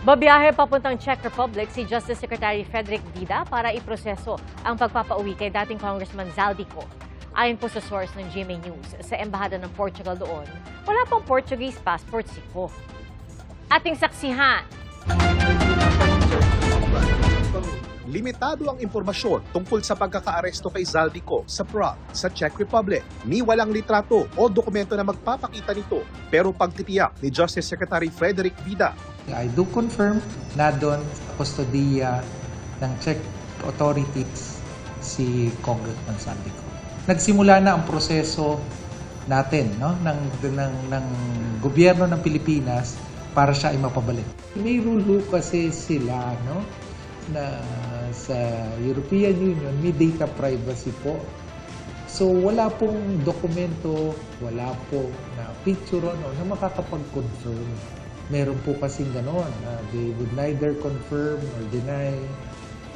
Babiyahe papuntang Czech Republic si Justice Secretary Frederick Vida para iproseso ang pagpapauwi kay dating Congressman Zaldico. Ayon po sa source ng GMA News, sa Embahada ng Portugal doon, wala pang Portuguese passport si Ko. Ating saksihan. Limitado ang impormasyon tungkol sa pagkakaaresto kay Zaldico sa Prague, sa Czech Republic. Ni walang litrato o dokumento na magpapakita nito. Pero pagtitiyak ni Justice Secretary Frederick Vida, I do confirm na doon sa kustodiya ng Czech authorities si Congressman Zaldico. Nagsimula na ang proseso natin, no, ng gobyerno ng Pilipinas para siya ay mapabalik. May rule kasi sila, no, na sa European Union may data privacy po. So wala pong dokumento, wala po na picture na makakapag-confirm. Meron po kasing gano'n. They would neither confirm or deny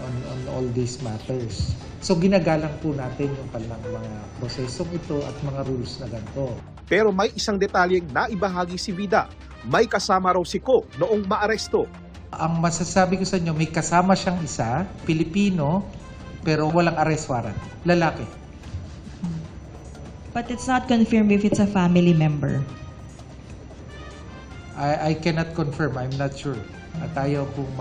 on all these matters. So ginagalang po natin yung palang mga prosesong ito at mga rules na ganito. pero may isang detalyeng naibahagi si Vida. May kasama raw si Ko noong maaresto. Ang masasabi ko sa inyo, may kasama siyang isa, Pilipino, pero walang arrest warrant. Lalaki. But it's not confirmed if it's a family member. I cannot confirm. I'm not sure. At ayaw pong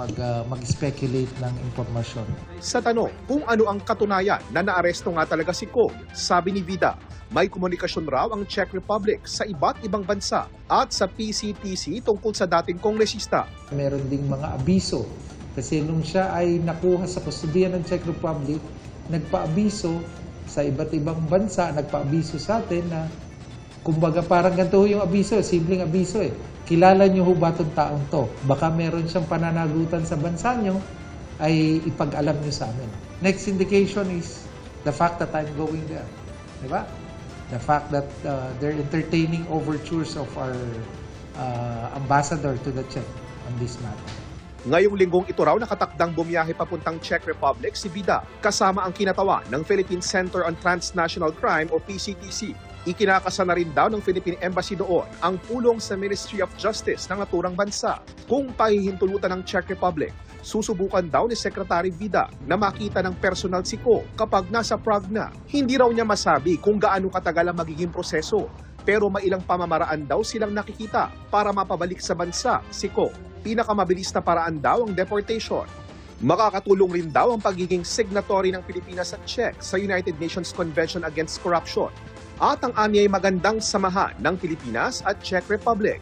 mag-speculate ng impormasyon. Sa tanong kung ano ang katunayan na naaresto nga talaga si Ko, sabi ni Vida, may komunikasyon raw ang Czech Republic sa iba't ibang bansa at sa PCTC tungkol sa dating kongresista. Meron ding mga abiso. Kasi nung siya ay nakuha sa kustodiya ng Czech Republic, nagpa-abiso sa iba't ibang bansa, nagpa-abiso sa atin na kumbaga parang ganito yung abiso, simpleng abiso eh. Kilala niyo ho ba itong taong to? Baka meron siyang pananagutan sa bansa niyo, ay ipag-alam niyo sa amin. Next indication is the fact that I'm going there. Diba? The fact that they're entertaining overtures of our ambassador to the Czech on this matter. Ngayong linggong ito raw nakatakdang bumiyahe papuntang Czech Republic si Vida kasama ang kinatawan ng Philippine Center on Transnational Crime o PCTC. Ikinakasa na rin daw ng Philippine Embassy doon ang pulong sa Ministry of Justice ng naturang bansa. Kung pahihintulutan ng Czech Republic, susubukan daw ni Secretary Vida na makita ng personal si Ko kapag nasa Prague na. Hindi raw niya masabi kung gaano katagal ang magiging proseso, pero may ilang pamamaraan daw silang nakikita para mapabalik sa bansa si Ko. Pinakamabilis na paraan daw ang deportation. Makakatulong rin daw ang pagiging signatory ng Pilipinas at Czech sa United Nations Convention Against Corruption. At ang anyay magandang samahan ng Pilipinas at Czech Republic.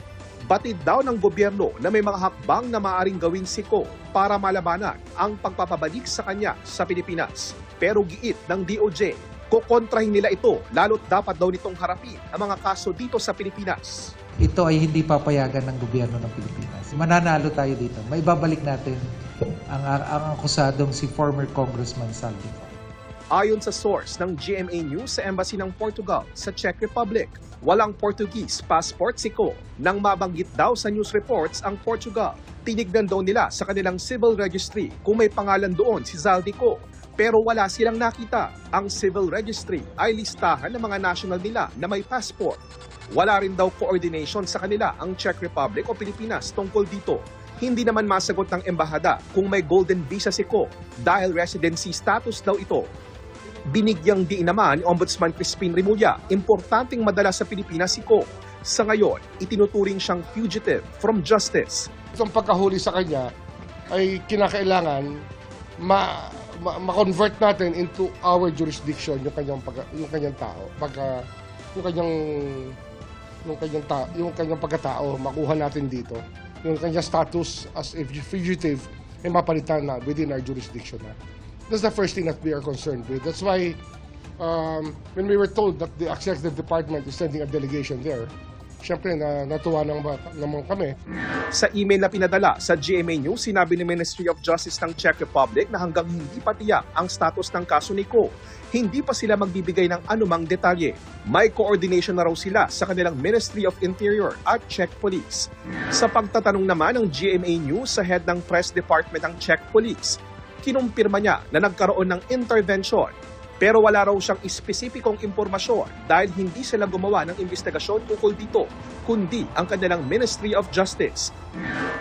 Batid daw ng gobyerno na may mga hakbang na maaaring gawin si Ko para malabanan ang pagpapabalik sa kanya sa Pilipinas. Pero giit ng DOJ, kukontrahin nila ito lalo't dapat daw nitong harapin ang mga kaso dito sa Pilipinas. Ito ay hindi papayagan ng gobyerno ng Pilipinas. Mananalo tayo dito. May babalik natin ang akusadong si former Congressman Zaldico. Ayon sa source ng GMA News sa Embassy ng Portugal sa Czech Republic, walang Portuguese passport si Ko. Nang mabanggit daw sa news reports ang Portugal, tinignan daw nila sa kanilang civil registry kung may pangalan doon si Zaldico. Pero wala silang nakita. Ang civil registry ay listahan ng mga national nila na may passport. Wala rin daw coordination sa kanila ang Czech Republic o Pilipinas tungkol dito. Hindi naman masagot ng embahada kung may golden visa si Ko dahil residency status daw ito. Binigyang diin naman ni Ombudsman Crispin Remulla, importanteng madala sa Pilipinas si Ko. Sa ngayon, itinuturing siyang fugitive from justice. Itong pagkahuli sa kanya ay kinakailangan ma-convert natin into our jurisdiction yung kanyang tao. Yung kanyang pagkatao, makuha natin dito. Yung kanyang status as a fugitive ay mapalitan na within our jurisdiction na. That's the first thing that we are concerned with. That's why when we were told that the Executive Department is sending a delegation there, syempre natuwa naman kami. Sa email na pinadala sa GMA News, sinabi ni Ministry of Justice ng Czech Republic na hanggang hindi pa tiyak ang status ng kaso ni Ko, hindi pa sila magbibigay ng anumang detalye. May coordination na raw sila sa kanilang Ministry of Interior at Czech Police. Sa pagtatanong naman ng GMA News sa head ng Press Department ng Czech Police, kinumpirma niya na nagkaroon ng intervention. Pero wala raw siyang espesipikong impormasyon dahil hindi sila gumawa ng investigasyon ukol dito, kundi ang kanilang Ministry of Justice.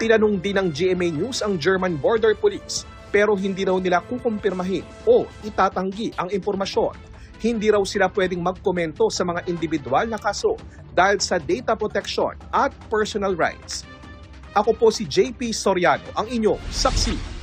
Tinanong din ng GMA News ang German Border Police pero hindi raw nila kukumpirmahin o itatanggi ang impormasyon. Hindi raw sila pwedeng magkomento sa mga individual na kaso dahil sa data protection at personal rights. Ako po si JP Soriano, ang inyong saksi.